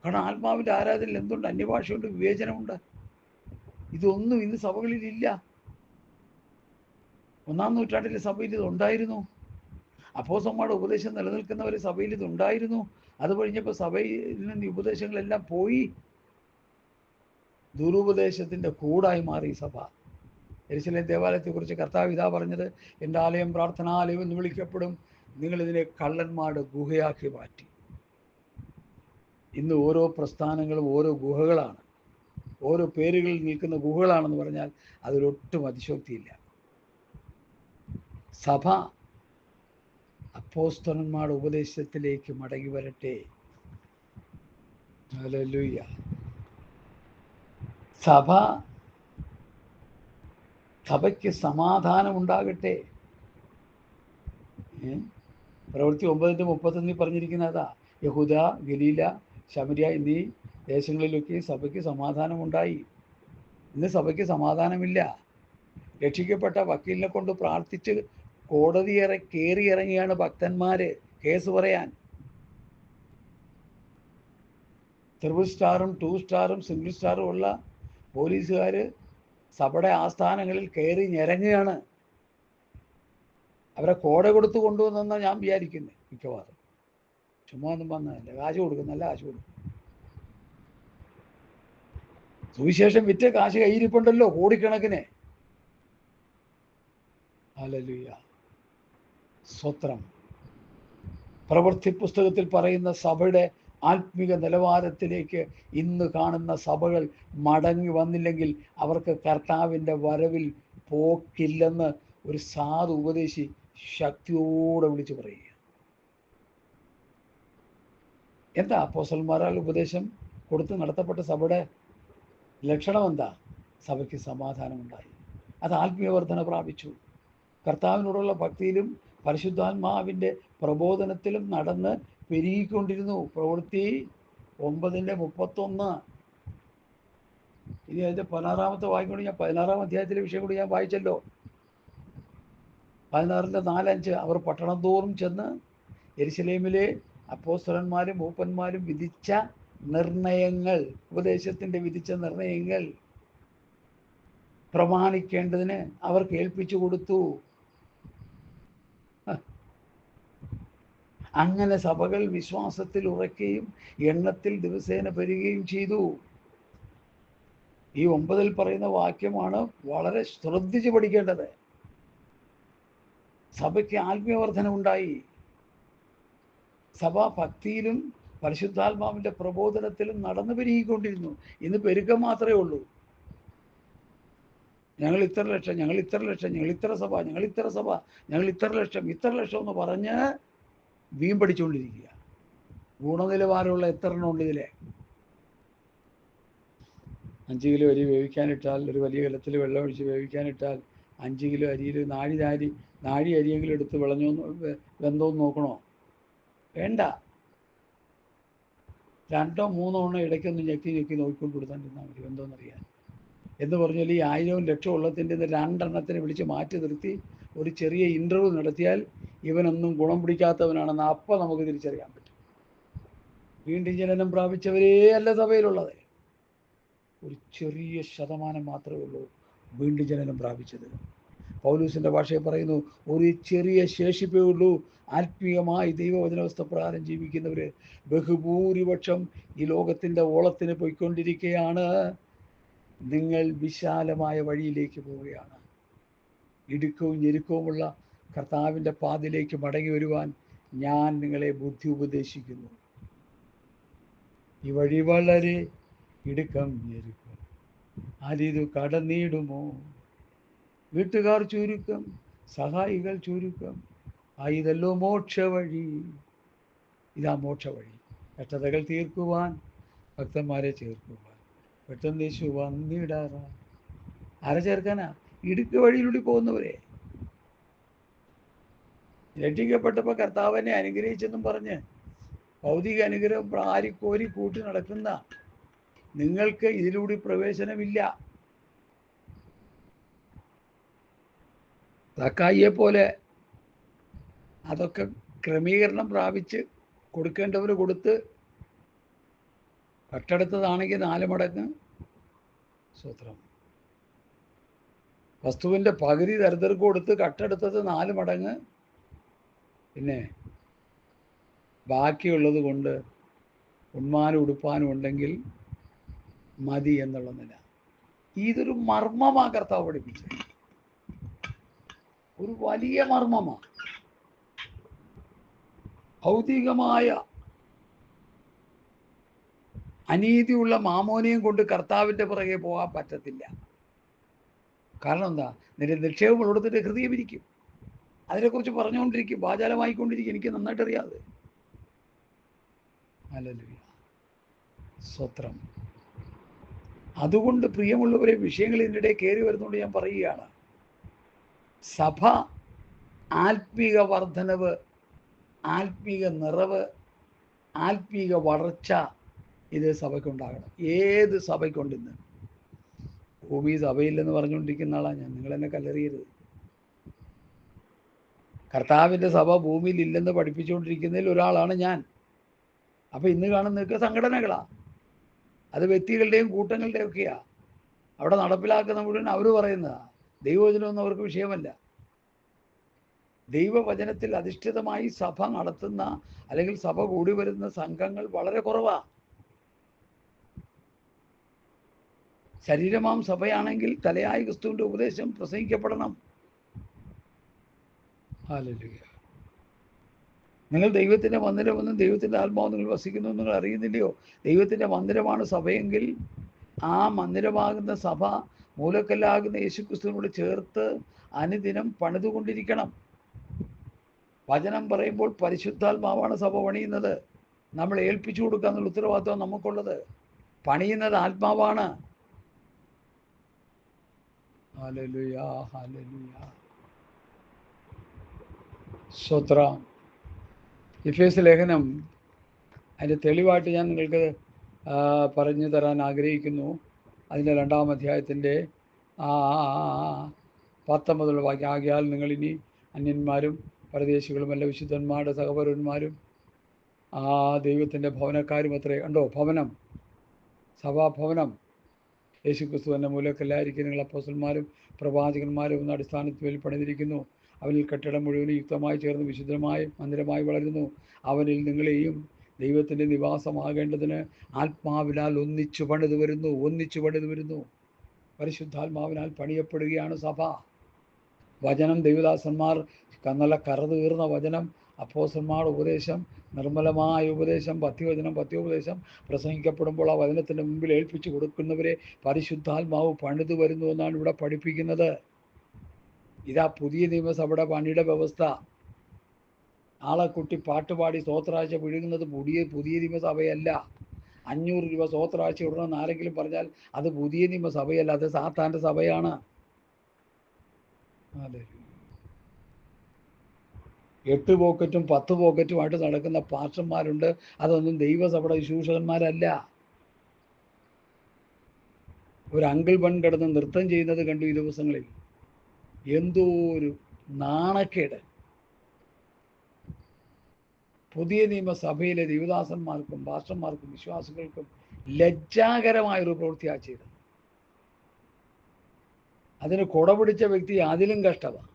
കാരണം ആത്മാവിൻ്റെ ആരാധനയിൽ എന്തുണ്ട്? അന്യഭാഷയുണ്ട്, വിവേചനമുണ്ട്. ഇതൊന്നും ഇന്ന് സഭകളിലില്ല. 1-ാം നൂറ്റാണ്ടിലെ സഭയിൽ ഇതുണ്ടായിരുന്നു. അപ്പോസ്തലന്മാരുടെ ഉപദേശം നിലനിൽക്കുന്നവരെ സഭയിൽ ഇതുണ്ടായിരുന്നു. അത് കഴിഞ്ഞപ്പോൾ സഭയിൽ നിന്ന് ഉപദേശങ്ങളെല്ലാം പോയി. ദുരുപദേശത്തിൻ്റെ കൂടായി മാറി സഭ. യെരുശലേം ദേവാലയത്തെക്കുറിച്ച് കർത്താവ് ഇതാ പറഞ്ഞത്: എൻ്റെ ആലയം പ്രാർത്ഥനാലയം എന്ന് വിളിക്കപ്പെടും, നിങ്ങളിതിനെ കള്ളന്മാരുടെ ഗുഹയാക്കി മാറ്റി. ഇന്ന് ഓരോ പ്രസ്ഥാനങ്ങളും ഓരോ ഗുഹകളാണ്, ഓരോ പേരുകളിൽ നിൽക്കുന്ന ഗുഹകളാണെന്ന് പറഞ്ഞാൽ അതിലൊട്ടും അതിശോക്തിയില്ല. സഭ അപ്പോസ്തലന്മാരുടെ ഉപദേശത്തിലേക്ക് മടങ്ങി വരട്ടെ. ഹല്ലേലൂയ. സഭയ്ക്ക് സമാധാനം ഉണ്ടാകട്ടെ. പ്രവൃത്തി 9:31 പറഞ്ഞിരിക്കുന്നതാ, യഹൂദ, ഗലീല, ശമര്യ എന്നീ ദേശങ്ങളിലൊക്കെ സഭയ്ക്ക് സമാധാനമുണ്ടായി. ഇന്ന് സഭയ്ക്ക് സമാധാനമില്ല. രക്ഷിക്കപ്പെട്ട വക്കീലിനെ കൊണ്ട് പ്രാർത്ഥിച്ച് കോടതി കയറി ഇറങ്ങിയാണ് ഭക്തന്മാര് കേസ് പറയാൻ. 3 സ്റ്റാറും 2 സ്റ്റാറും സിംഗിൾ സ്റ്റാറും ഉള്ള പോലീസുകാർ സഭയുടെ ആസ്ഥാനങ്ങളിൽ കയറി ഞെരങ്ങുകയാണ്. അവരെ കോട കൊടുത്ത് കൊണ്ടുവന്നെന്നാണ് ഞാൻ വിചാരിക്കുന്നത്. മിക്കവാറും ചുമ്മാ ഒന്നും വന്നതല്ല, കാശ് കൊടുക്കും, നല്ല കാശ് കൊടുക്കും. സുവിശേഷം വിറ്റ കാശ് കയ്യിരിപ്പുണ്ടല്ലോ, കോടിക്കണക്കിന്. ഹല്ലേലൂയ, സ്തോത്രം. പ്രവൃത്തി പുസ്തകത്തിൽ പറയുന്ന സഭയുടെ ആത്മിക നിലവാരത്തിലേക്ക് ഇന്ന് കാണുന്ന സഭകൾ മടങ്ങി വന്നില്ലെങ്കിൽ അവർക്ക് കർത്താവിൻ്റെ വരവിൽ പോക്കില്ലെന്ന് ഒരു സാധു ഉപദേശി ശക്തിയോടെ വിളിച്ചു പറയുക. എന്താ അപ്പോസ്തലന്മാരാൽ ഉപദേശം കൊടുത്ത് നടത്തപ്പെട്ട സഭയുടെ ലക്ഷണം എന്താ? സഭയ്ക്ക് സമാധാനമുണ്ടായി, അത് ആത്മീയവർദ്ധന പ്രാപിച്ചു, കർത്താവിനോടുള്ള ഭക്തിയിലും പരിശുദ്ധാത്മാവിൻ്റെ പ്രബോധനത്തിലും നടന്ന് പെരുകിക്കൊണ്ടിരുന്നു. പ്രവൃത്തി 9:31. ഇനി അതിൻ്റെ 16 വായിക്കൊണ്ട് ഞാൻ 16 അധ്യായത്തിലെ വിഷയം കൂടി ഞാൻ വായിച്ചല്ലോ. 16:4-5 അവർ പട്ടണം തോറും ചെന്ന് യെരുശലേമിലെ അപ്പോസ്തലന്മാരും മൂപ്പന്മാരും വിധിച്ച നിർണയങ്ങൾ, ഉപദേശത്തിൻ്റെ വിധിച്ച നിർണയങ്ങൾ പ്രമാണിക്കേണ്ടതിന് അവർ കേൾപ്പിച്ചു കൊടുത്തു. അങ്ങനെ സഭകൾ വിശ്വാസത്തിൽ ഉറയ്ക്കുകയും എണ്ണത്തിൽ ദിവസേന പെരുകുകയും ചെയ്തു. ഈ 9 പറയുന്ന വാക്യമാണ് വളരെ ശ്രദ്ധിച്ച് പഠിക്കേണ്ടത്. സഭയ്ക്ക് ആത്മീയവർദ്ധന ഉണ്ടായി. സഭ ഭക്തിയിലും പരിശുദ്ധാത്മാവിൻ്റെ പ്രബോധനത്തിലും നടന്നു പെരുകിക്കൊണ്ടിരുന്നു. ഇന്ന് പെരുക്കം മാത്രമേ ഉള്ളൂ. ഞങ്ങൾ ഇത്ര ലക്ഷം, ഞങ്ങൾ ഇത്ര ലക്ഷം, ഞങ്ങൾ ഇത്ര സഭ, ഞങ്ങൾ ഇത്ര സഭ, ഞങ്ങൾ ഇത്ര ലക്ഷം എന്ന് പറഞ്ഞ് വീം പഠിച്ചുകൊണ്ടിരിക്കുക. ഗുണനിലവാരമുള്ള എത്ര എണ്ണം ഉണ്ട് ഇതിലെ? 5 കിലോ അരി വേവിക്കാനിട്ടാൽ, ഒരു വലിയ കലത്തിൽ വെള്ളം ഒഴിച്ച് വേവിക്കാനിട്ടാൽ 5 കിലോ അരിയിൽ നാഴി അരിയെങ്കിലും എടുത്ത് വെന്തോന്ന് നോക്കണോ? വേണ്ട. 2 3 എണ്ണം ഇടയ്ക്കൊന്ന് ഞെക്കി നോക്കിക്കൊണ്ട് കൊടുത്താണ്ടിരുന്നാൽ മതി, വെന്തോന്നറിയാൻ. എന്ന് പറഞ്ഞാൽ ഈ 1000 ലക്ഷം ഉള്ളത്തിൻ്റെ 2 എണ്ണത്തിനെ വിളിച്ച് മാറ്റി നിർത്തി ഒരു ചെറിയ ഇൻ്റർവ്യൂ നടത്തിയാൽ ഇവനൊന്നും ഗുണം പിടിക്കാത്തവനാണെന്ന് അപ്പം നമുക്ക് തിരിച്ചറിയാൻ പറ്റും. വീണ്ടും ജനനം പ്രാപിച്ചവരേ അല്ല സഭയിലുള്ളത്. ഒരു ചെറിയ ശതമാനം മാത്രമേ ഉള്ളൂ വീണ്ടും ജനനം പ്രാപിച്ചത്. പൗലൂസിൻ്റെ ഭാഷയിൽ പറയുന്നു, ഒരു ചെറിയ ശേഷിപ്പേ ഉള്ളൂ ആത്മീയമായി ദൈവവചനവസ്ഥ പ്രകാരം ജീവിക്കുന്നവർ. ബഹുഭൂരിപക്ഷം ഈ ലോകത്തിൻ്റെ ഓളത്തിന് പോയിക്കൊണ്ടിരിക്കുകയാണ്. നിങ്ങൾ വിശാലമായ വഴിയിലേക്ക് പോവുകയാണ്. ഇടുക്കവും ഞെരുക്കവുമുള്ള കർത്താവിൻ്റെ പാതയിലേക്ക് മടങ്ങി വരുവാൻ ഞാൻ നിങ്ങളെ ബുദ്ധി ഉപദേശിക്കുന്നു. ഈ വഴി വളരെ ഇടുക്കം ഞെരുക്കം, അതിതു കടന്നിടുമോ? വീട്ടുകാർ ചുരുക്കം, സഹായികൾ ചുരുക്കം, ഇതല്ലോ മോക്ഷ വഴി. ഇതാ മോക്ഷ വഴി. കഷ്ടതകൾ തീർക്കുവാൻ, ഭക്തന്മാരെ ചേർക്കുവാൻ പെട്ടെന്ന് യേശു വന്നിടാറാ. ആരെ ചേർക്കാനാ? ഇടുക്ക് വഴിയിലൂടെ പോകുന്നവരെ. രക്ഷിക്കപ്പെട്ടപ്പോൾ കർത്താവിനെ അനുഗ്രഹിച്ചെന്നും പറഞ്ഞ് ഭൗതിക അനുഗ്രഹം ആരിക്കോരി കൂട്ടി നടക്കുന്ന നിങ്ങൾക്ക് ഇതിലൂടെ പ്രവേശനമില്ല. സക്കായിയെ പോലെ അതൊക്കെ ക്രമീകരണം പ്രാപിച്ച് കൊടുക്കേണ്ടവർ കൊടുത്ത്, കട്ടെടുത്തതാണെങ്കിൽ 4 മടങ്ങ് സ്വത്രം. വസ്തുവിൻ്റെ പകുതി ദരിദ്രർക്ക് കൊടുത്ത് കട്ടെടുത്തത് 4 മടങ്ങ്. പിന്നെ ബാക്കിയുള്ളത് കൊണ്ട് ഉണ്മാനും ഉടുപ്പാനും ഉണ്ടെങ്കിൽ മതി എന്നുള്ള നില. ഇതൊരു മർമ്മമാണ് കർത്താവ് പഠിപ്പിച്ചത്, ഒരു വലിയ മർമ്മമാണ്. ഭൗതികമായ അനീതിയുള്ള മാമോനെയും കൊണ്ട് കർത്താവിൻ്റെ പുറകെ പോകാൻ പറ്റത്തില്ല. കാരണം എന്താ? നിന്റെ നിക്ഷേപം ഉള്ളിടത്തിൻ്റെ ഹൃദയം ഇരിക്കും. അതിനെക്കുറിച്ച് പറഞ്ഞുകൊണ്ടിരിക്കും, വാചാലമായിക്കൊണ്ടിരിക്കും. എനിക്ക് നന്നായിട്ട് അറിയാതെ. ഹല്ലേലൂയ, സ്തോത്രം. അതുകൊണ്ട് പ്രിയമുള്ളവരെ, വിഷയങ്ങൾ ഇതിനിടെ കയറി വരുന്നതുകൊണ്ട് ഞാൻ പറയുകയാണ്, സഭ ആത്മീക വർധനവ്, ആത്മീക നിറവ്, ആത്മീക വളർച്ച ഇത് സഭയ്ക്കുണ്ടാകണം. ഏത് സഭയ്ക്കുണ്ടെന്ന്. ഭൂമി സഭയില്ലെന്ന് പറഞ്ഞുകൊണ്ടിരിക്കുന്ന ആളാണ് ഞാൻ. നിങ്ങളെന്നെ കല്ലെറിയരുത്. കർത്താവിൻ്റെ സഭ ഭൂമിയിൽ ഇല്ലെന്ന് പഠിപ്പിച്ചുകൊണ്ടിരിക്കുന്നതിൽ ഒരാളാണ് ഞാൻ. അപ്പം ഇന്ന് കാണുന്നതൊക്കെ സംഘടനകളാണ്. അത് വ്യക്തികളുടെയും കൂട്ടങ്ങളുടെയും ഒക്കെയാണ്. അവിടെ നടപ്പിലാക്കുന്ന മുഴുവൻ അവർ പറയുന്നതാണ്. ദൈവവചനമൊന്നും അവർക്ക് വിഷയമല്ല. ദൈവവചനത്തിൽ അധിഷ്ഠിതമായി സഭ നടത്തുന്ന അല്ലെങ്കിൽ സഭ കൂടി വരുന്ന സംഘങ്ങൾ വളരെ കുറവാണ്. ശരീരമാം സഭയാണെങ്കിൽ തലയായ ക്രിസ്തുവിൻ്റെ ഉപദേശം പ്രസംഗിക്കപ്പെടണം. ഹല്ലേലൂയ. നിങ്ങൾ ദൈവത്തിൻ്റെ മന്ദിരമെന്നും ദൈവത്തിൻ്റെ ആത്മാവ് നിങ്ങൾ വസിക്കുന്നു നിങ്ങൾ അറിയുന്നില്ലയോ? ദൈവത്തിൻ്റെ മന്ദിരമാണ് സഭയെങ്കിൽ ആ മന്ദിരമാകുന്ന സഭ മൂലക്കല്ലാകുന്ന യേശുക്രിസ്തുവിനോട് ചേർത്ത് അനുദിനം പണിതുകൊണ്ടിരിക്കണം. വചനം പറയുമ്പോൾ പരിശുദ്ധാത്മാവാണ് സഭ പണിയുന്നത്. നമ്മൾ ഏൽപ്പിച്ചു കൊടുക്കുക എന്നുള്ള ഉത്തരവാദിത്വം നമുക്കുള്ളത്. പണിയുന്നത് ആത്മാവാണ്. ഹല്ലേലൂയ, ഹല്ലേലൂയ, സ്തോത്രം. എഫേസ്യ ലേഖനം അതിൻ്റെ തെളിവായിട്ട് ഞാൻ നിങ്ങൾക്ക് പറഞ്ഞു തരാൻ ആഗ്രഹിക്കുന്നു. അതിൻ്റെ 2-ാം അധ്യായത്തിൻ്റെ 19 വാക്യം. ആകയാൽ നിങ്ങളിനി അന്യന്മാരും പരദേശികളുമല്ല, വിശുദ്ധന്മാരുടെ സഹപൗരന്മാരും ദൈവത്തിൻ്റെ ഭവനക്കാരും അത്രേ. കണ്ടോ? ഭവനം, സഭാഭവനം. യേശുക്രിസ്തു എന്ന മൂലക്കല്ലായിരിക്കും നിങ്ങൾ അപ്പോസ്തലന്മാരും പ്രവാചകന്മാരും എന്ന അടിസ്ഥാനത്തിൽ പണിതിരിക്കുന്നു. അവനിൽ കെട്ടിടം മുഴുവൻ യുക്തമായി ചേർന്ന് വിശുദ്ധമായ മന്ദിരമായി വളരുന്നു. അവനിൽ നിങ്ങളെയും ദൈവത്തിൻ്റെ നിവാസമാകേണ്ടതിന് ആത്മാവിനാൽ ഒന്നിച്ചു പണിത് വരുന്നു. പരിശുദ്ധാത്മാവിനാൽ പണിയപ്പെടുകയാണ് സഭ. വചനം ദൈവദാസന്മാർ നല്ല കറതീർന്ന വചനം, അപ്പോസ്തലന്മാരുടെ ഉപദേശം, നിർമ്മലമായ ഉപദേശം, പഥ്യോപദേശം പ്രസംഗിക്കപ്പെടുമ്പോൾ ആ വചനത്തിൻ്റെ മുമ്പിൽ ഏൽപ്പിച്ചു കൊടുക്കുന്നവരെ പരിശുദ്ധാത്മാവ് പണിത് വരുന്നു എന്നാണ് ഇവിടെ പഠിപ്പിക്കുന്നത്. ഇതാ പുതിയ നിയമസഭയുടെ പണിയുടെ വ്യവസ്ഥ. ആളെ കുട്ടി പാട്ടുപാടി സ്തോത്രാഴ്ച വിഴുങ്ങുന്നത് പുതിയ നിയമസഭയല്ല. 500 രൂപ സ്തോത്രാഴ്ച ഇടണമെന്ന് ആരെങ്കിലും പറഞ്ഞാൽ അത് പുതിയ നിയമസഭയല്ല, അത് സാത്താൻ്റെ സഭയാണ്. അതെ, 8 പോക്കറ്റും 10 പോക്കറ്റുമായിട്ട് നടക്കുന്ന പാസ്റ്റർമാരുണ്ട്. അതൊന്നും ദൈവസഭയുടെ ശുശ്രൂഷകന്മാരല്ല. ഒരു അങ്കിൾ ബൺ കിടന്ന് നൃത്തം ചെയ്യുന്നത് കണ്ടു ഈ ദിവസങ്ങളിൽ. എന്തോ ഒരു നാണക്കേട്. പുതിയ നിയമസഭയിലെ ദൈവദാസന്മാർക്കും പാസ്റ്റർമാർക്കും വിശ്വാസികൾക്കും ലജ്ജാകരമായൊരു പ്രവൃത്തിയാണ് ചെയ്തത്. അതിന് കുടപിടിച്ച വ്യക്തി അതിലും കഷ്ടമാണ്.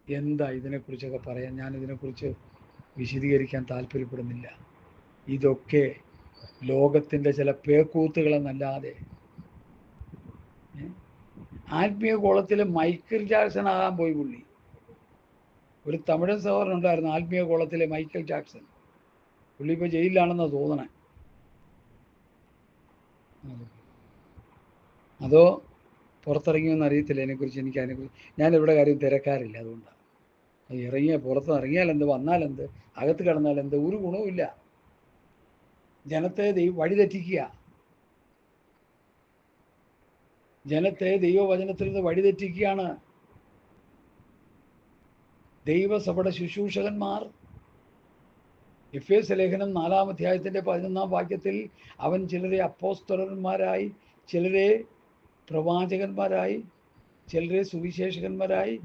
എന്താ ഇതിനെക്കുറിച്ചൊക്കെ പറയാൻ? ഞാൻ ഇതിനെക്കുറിച്ച് വിശദീകരിക്കാൻ താല്പര്യപ്പെടുന്നില്ല. ഇതൊക്കെ ലോകത്തിൻ്റെ ചില പേക്കൂത്തുകളെന്നല്ലാതെ. ആത്മീയ കോളത്തിൽ മൈക്കിൾ ജാക്സൺ ആകാൻ പോയി പുള്ളി. ഒരു തമിഴൻ സഹോദരൻ ഉണ്ടായിരുന്നു ആത്മീയ കോളത്തിലെ മൈക്കിൾ ജാക്സൺ. പുള്ളി ഇപ്പോൾ ജയിലിലാണെന്നാണ് തോന്നണേ. അതോ പുറത്തിറങ്ങിയെന്ന് അറിയത്തില്ല. അതിനെക്കുറിച്ച് ഞാനിവിടെ കാര്യം തിരക്കാറില്ല. അതുകൊണ്ടാണ്. പുറത്ത് ഇറങ്ങിയാലെന്ത്, വന്നാലെന്ത്, അകത്ത് കിടന്നാലെന്ത്, ഒരു ഗുണവുമില്ല. ജനത്തെ വഴിതെറ്റിക്കുക. ജനത്തെ ദൈവവചനത്തിൽ നിന്ന് വഴിതെറ്റിക്കുകയാണ്. ദൈവസഭയുടെ ശുശ്രൂഷകന്മാർ, എഫേസ്യ ലേഖനം 4-ാം അധ്യായത്തിൻ്റെ 11-ാം വാക്യത്തിൽ അവൻ ചിലരെ അപ്പോസ്തലന്മാരായി, ചിലരെ പ്രവാചകന്മാരായി, ചിലരെ സുവിശേഷകന്മാരായി,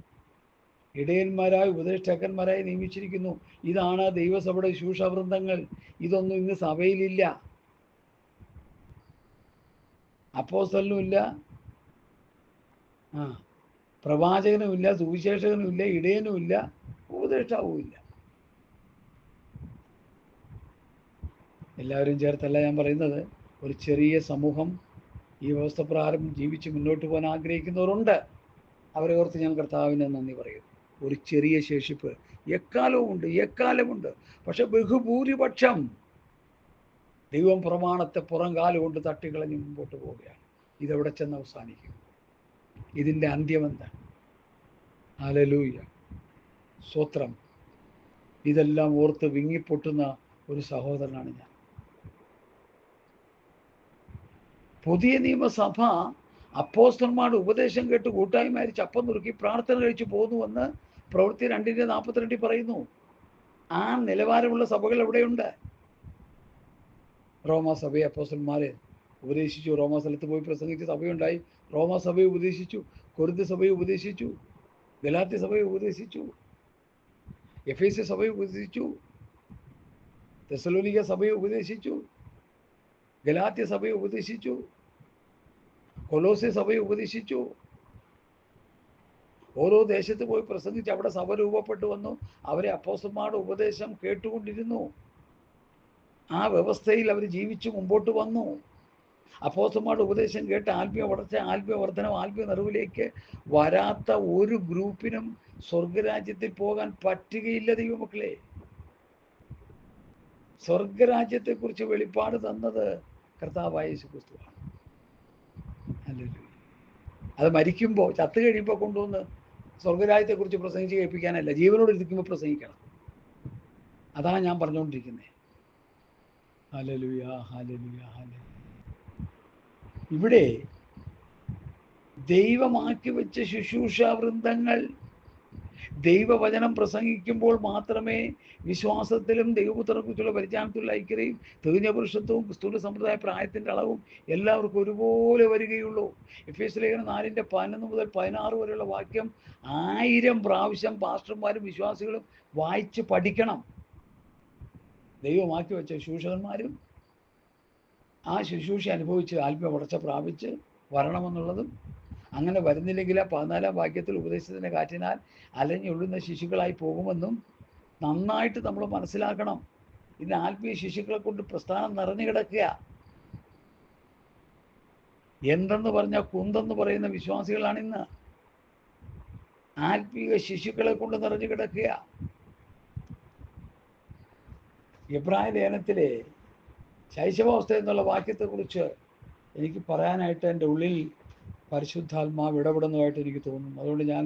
ഇടയന്മാരായി, ഉപദേഷ്ടാക്കന്മാരായി നിയമിച്ചിരിക്കുന്നു. ഇതാണ് ദൈവസഭയുടെ ശുശ്രൂഷാവൃന്ദങ്ങൾ. ഇതൊന്നും ഇന്ന് സഭയിലില്ല. അപ്പോസ്തലനുമില്ല, പ്രവാചകനുമില്ല, സുവിശേഷകനുമില്ല, ഇടയനുമില്ല, ഉപദേഷ്ടാവുമില്ല. എല്ലാവരും ചേർത്തല്ല ഞാൻ പറയുന്നത്. ഒരു ചെറിയ സമൂഹം ഈ വ്യവസ്ഥ പ്രകാരം ജീവിച്ച് മുന്നോട്ട് പോകാൻ ആഗ്രഹിക്കുന്നവരുണ്ട്. അവരെ ഓർത്ത് ഞാൻ കർത്താവിന് നന്ദി പറയുന്നു. ഒരു ചെറിയ ശേഷിപ്പ് എക്കാലവുമുണ്ട്. പക്ഷെ ബഹുഭൂരിപക്ഷം ദൈവം പ്രമാണത്തെ പുറംകാല് കൊണ്ട് തട്ടിക്കളഞ്ഞ് മുമ്പോട്ട് പോവുകയാണ്. ഇതെവിടെ ചെന്ന് അവസാനിക്കും? ഇതിൻ്റെ അന്ത്യം എന്താണ്? ഹല്ലേലൂയ, സ്തോത്രം. ഇതെല്ലാം ഓർത്ത് വിങ്ങിപ്പൊട്ടുന്ന ഒരു സഹോദരനാണ് ഞാൻ. പുതിയ നിയമസഭ അപ്പോസ്തലന്മാരുടെ ഉപദേശം കേട്ട് കൂട്ടായി മരിച്ച് അപ്പം നുറുക്കി പ്രാർത്ഥന കഴിച്ച് പോന്നുവെന്ന് പ്രവൃത്തി 2:42 പറയുന്നു. ആ നിലവാരമുള്ള സഭകൾ എവിടെയുണ്ട്? റോമാ സഭയെ അപ്പോസ്തലന്മാരെ ഉപദേശിച്ചു. റോമാ സ്ഥലത്ത് പോയി പ്രസംഗിച്ച് സഭയുണ്ടായി. റോമാ സഭയെ ഉപദേശിച്ചു, കൊരിന്ത് സഭയെ ഉപദേശിച്ചു, ഗലാത്യ സഭയെ ഉപദേശിച്ചു, എഫേസ്യ സഭയെ ഉപദേശിച്ചു, തെസ്സലോനിക്ക സഭയെ ഉപദേശിച്ചു, ഗലാത്യ സഭയെ ഉപദേശിച്ചു, കൊലോസ്യ സഭയെ ഉപദേശിച്ചു. ഓരോ ദേശത്ത് പോയി പ്രസംഗിച്ച് അവിടെ സഭ രൂപപ്പെട്ടു വന്നു. അവരെ അപ്പോസ്തലന്മാരുടെ ഉപദേശം കേട്ടുകൊണ്ടിരുന്നു. ആ വ്യവസ്ഥയിൽ അവർ ജീവിച്ച് മുമ്പോട്ട് വന്നു. അപ്പോസ്തലന്മാരുടെ ഉപദേശം കേട്ട് ആത്മീയ വളർച്ച, ആത്മീയ വർധനം, ആത്മീയ നിറവിലേക്ക് വരാത്ത ഒരു ഗ്രൂപ്പിനും സ്വർഗരാജ്യത്തിൽ പോകാൻ പറ്റുകയില്ല. ദൈവമക്കളെ, സ്വർഗരാജ്യത്തെക്കുറിച്ച് വെളിപ്പാട് തന്നത് കർത്താവായ യേശുക്രിസ്തുവാണ്. അത് മരിക്കുമ്പോൾ, ചത്തു കഴിയുമ്പോൾ കൊണ്ടുവന്ന് സ്വർഗരാജ്യത്തെക്കുറിച്ച് പ്രസംഗിച്ച് കേൾപ്പിക്കാനല്ല, ജീവനോട് ഇരിക്കുമ്പോൾ പ്രസംഗിക്കണം. അതാണ് ഞാൻ പറഞ്ഞുകൊണ്ടിരിക്കുന്നത്. Hallelujah, hallelujah, hallelujah. ഇവിടെ ദൈവമാക്കി വെച്ച ശുശ്രൂഷാ വൃന്ദങ്ങൾ ദൈവവചനം പ്രസംഗിക്കുമ്പോൾ മാത്രമേ വിശ്വാസത്തിലും ദൈവപുത്രനെക്കുറിച്ചുള്ള പരിജ്ഞാനത്തിലുള്ള ഐക്യതയും തികഞ്ഞ പുരുഷത്വവും ക്രിസ്തുവിന്റെ സമ്പ്രദായ പ്രായത്തിൻ്റെ അളവും എല്ലാവർക്കും ഒരുപോലെ വരികയുള്ളൂ. എഫേസ്യ ലേഖനം 4:11 മുതൽ 16 വരെയുള്ള വാക്യം 1000 പ്രാവശ്യം പാസ്റ്റർമാരും വിശ്വാസികളും വായിച്ച് പഠിക്കണം. ദൈവമാക്കി വെച്ച ശുശ്രൂഷകന്മാരും ആ ശുശ്രൂഷ അനുഭവിച്ച് ആത്മീയ വളർച്ച പ്രാപിച്ച് വരണമെന്നുള്ളതും, അങ്ങനെ വരുന്നില്ലെങ്കിൽ 14 വാക്യത്തിൽ ഉപദേശത്തിൻ്റെ കാറ്റിനാൽ അലഞ്ഞൊള്ളുന്ന ശിശുക്കളായി പോകുമെന്നും നന്നായിട്ട് നമ്മൾ മനസ്സിലാക്കണം. ഇന്ന് ആത്മീയ ശിശുക്കളെ കൊണ്ട് പ്രസ്ഥാനം നിറഞ്ഞു കിടക്കുക. എന്തെന്ന് പറഞ്ഞാൽ കുന്തെന്ന് പറയുന്ന വിശ്വാസികളാണ് ഇന്ന്. ആത്മീയ ശിശുക്കളെ കൊണ്ട് നിറഞ്ഞു കിടക്കുക. എബ്രായ ലേഖനത്തിലെ ശൈശവാവസ്ഥ എന്നുള്ള വാക്യത്തെക്കുറിച്ച് എനിക്ക് പറയാനായിട്ട് എൻ്റെ ഉള്ളിൽ പരിശുദ്ധാത്മാവ് ഇടപെടുന്നതായിട്ട് എനിക്ക് തോന്നുന്നു. അതുകൊണ്ട് ഞാൻ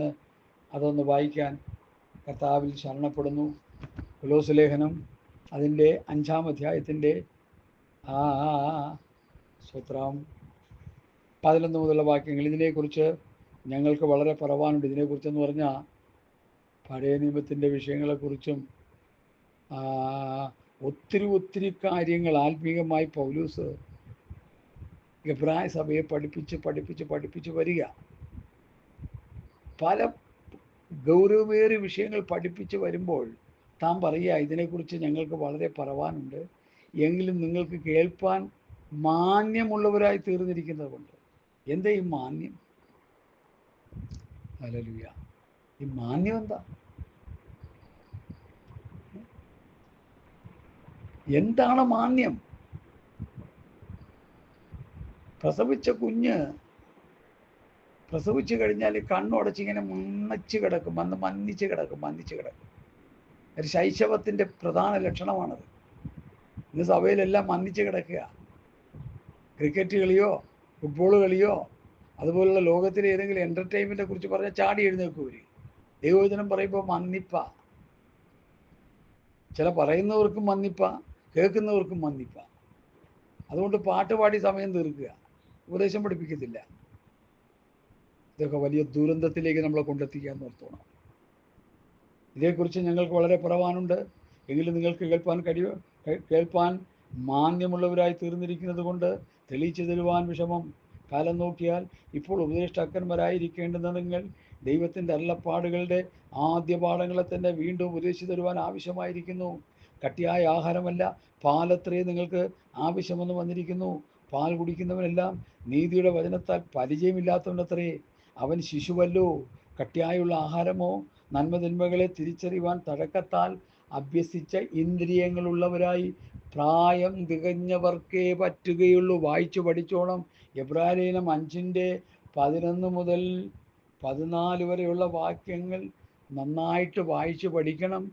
അതൊന്ന് വായിക്കാൻ കർത്താവിൽ ശരണപ്പെടുന്നു. കൊലോസ്യ ലേഖനം അതിൻ്റെ 5-ാം അധ്യായത്തിൻ്റെ സ്തോത്രം 11 മുതലുള്ള വാക്യങ്ങൾ. ഇതിനെക്കുറിച്ച് ഞങ്ങൾക്ക് വളരെ പറവാനുണ്ട്. ഇതിനെക്കുറിച്ചെന്ന് പറഞ്ഞാൽ പഴയ നിയമത്തിൻ്റെ വിഷയങ്ങളെക്കുറിച്ചും ഒത്തിരി കാര്യങ്ങൾ ആത്മീയമായി പൗലോസ് എബ്രായ സഭയെ പഠിപ്പിച്ച് വരിക. പല ഗൗരവമേറിയ വിഷയങ്ങൾ പഠിപ്പിച്ച് വരുമ്പോൾ താൻ പറയുക, ഇതിനെക്കുറിച്ച് ഞങ്ങൾക്ക് വളരെ പറവാനുണ്ട്, എങ്കിലും നിങ്ങൾക്ക് കേൾപ്പാൻ മാന്യമുള്ളവരായി തീർന്നിരിക്കുന്നത് കൊണ്ട്. എന്താ ഈ മാന്യം? ഹല്ലേലൂയ. ഈ മാന്യം എന്താ? എന്താണ് മാന്യം? പ്രസവിച്ച കുഞ്ഞ് പ്രസവിച്ചു കഴിഞ്ഞാൽ കണ്ണുടച്ചിങ്ങനെ മന്നിച്ച് കിടക്കും. ഒരു ശൈശവത്തിൻ്റെ പ്രധാന ലക്ഷണമാണത്. ഇന്ന് സഭയിലെല്ലാം മന്നിച്ച് കിടക്കുക. ക്രിക്കറ്റ് കളിയോ ഫുട്ബോൾ കളിയോ അതുപോലുള്ള ലോകത്തിലെ ഏതെങ്കിലും എൻ്റർടൈൻമെൻറ്റിനെ കുറിച്ച് പറഞ്ഞാൽ ചാടി എഴുന്നേൽക്കും. ദൈവവചനം പറയുമ്പോൾ മന്നിപ്പ. ചില പറയുന്നവർക്കും മന്നിപ്പ, കേൾക്കുന്നവർക്കും മന്നിപ്പ. അതുകൊണ്ട് പാട്ട് പാടി സമയം തീർക്കുക, ഉപദേശം പഠിപ്പിക്കത്തില്ല. ഇതൊക്കെ വലിയ ദുരന്തത്തിലേക്ക് നമ്മളെ കൊണ്ടെത്തിക്കാൻ നിർത്തണം. ഇതേക്കുറിച്ച് ഞങ്ങൾക്ക് വളരെ പറവാനുണ്ട്, എങ്കിലും നിങ്ങൾക്ക് കേൾപ്പാൻ മാന്യമുള്ളവരായി തീർന്നിരിക്കുന്നത് കൊണ്ട് തെളിയിച്ചു തരുവാൻ വിഷമം. കാലം നോക്കിയാൽ ഇപ്പോൾ ഉപദേഷ്ടാക്കന്മാരായിരിക്കേണ്ടുന്ന നിങ്ങൾ ദൈവത്തിൻ്റെ അരുളപ്പാടുകളുടെ ആദ്യ പാഠങ്ങളെ തന്നെ വീണ്ടും ഉപദേശിച്ചു തരുവാൻ ആവശ്യമായിരിക്കുന്നു. കട്ടിയായ ആഹാരമല്ല, പാലത്രേ നിങ്ങൾക്ക് ആവശ്യമെന്ന് വന്നിരിക്കുന്നു. പാൽ കുടിക്കുന്നവനെല്ലാം നീതിയുടെ വചനത്താൽ പരിചയമില്ലാത്തവനത്രേ. അവൻ ശിശുവല്ലോ. കട്ടിയായുള്ള ആഹാരമോ നന്മതിന്മകളെ തിരിച്ചറിയുവാൻ തഴക്കത്താൽ അഭ്യസിച്ച ഇന്ദ്രിയങ്ങളുള്ളവരായി പ്രായം തികഞ്ഞവർക്കേ പറ്റുകയുള്ളൂ. വായിച്ചു പഠിച്ചോണം. എബ്രായ ലേഖനം 5:11 മുതൽ 14 വരെയുള്ള വാക്യങ്ങൾ നന്നായിട്ട് വായിച്ച് പഠിക്കണം.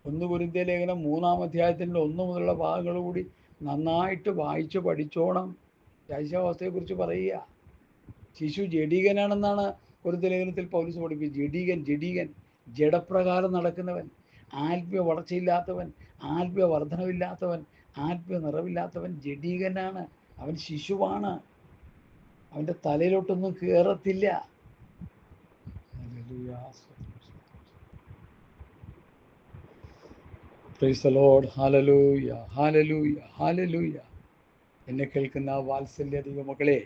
1 കൊരിന്ത്യർ ലേഖനം 3-ാം അധ്യായത്തിൻ്റെ 1 മുതലുള്ള ഭാഗങ്ങൾ കൂടി നന്നായിട്ട് വായിച്ച് പഠിച്ചോണം. ശൈശവാവസ്ഥയെക്കുറിച്ച് പറയുക. ശിശു ജഡീകനാണെന്നാണ് ഒരു ലേഖനത്തിൽ പൗലോസ് പഠിപ്പിച്ചത്. ജഡീകൻ, ജഡപ്രകാരം നടക്കുന്നവൻ, ആത്മീയ വളർച്ചയില്ലാത്തവൻ, ആത്മീയ വർധനവില്ലാത്തവൻ, ആത്മീയ നിറവില്ലാത്തവൻ ജഡീകനാണ്. അവൻ ശിശുവാണ്. അവൻ്റെ തലയിലോട്ടൊന്നും കയറത്തില്ല. Praise the lord. Hallelujah, hallelujah, hallelujah. എന്നെ കേൾക്കുന്ന വാത്സല്യ ദൈവമക്കളെ,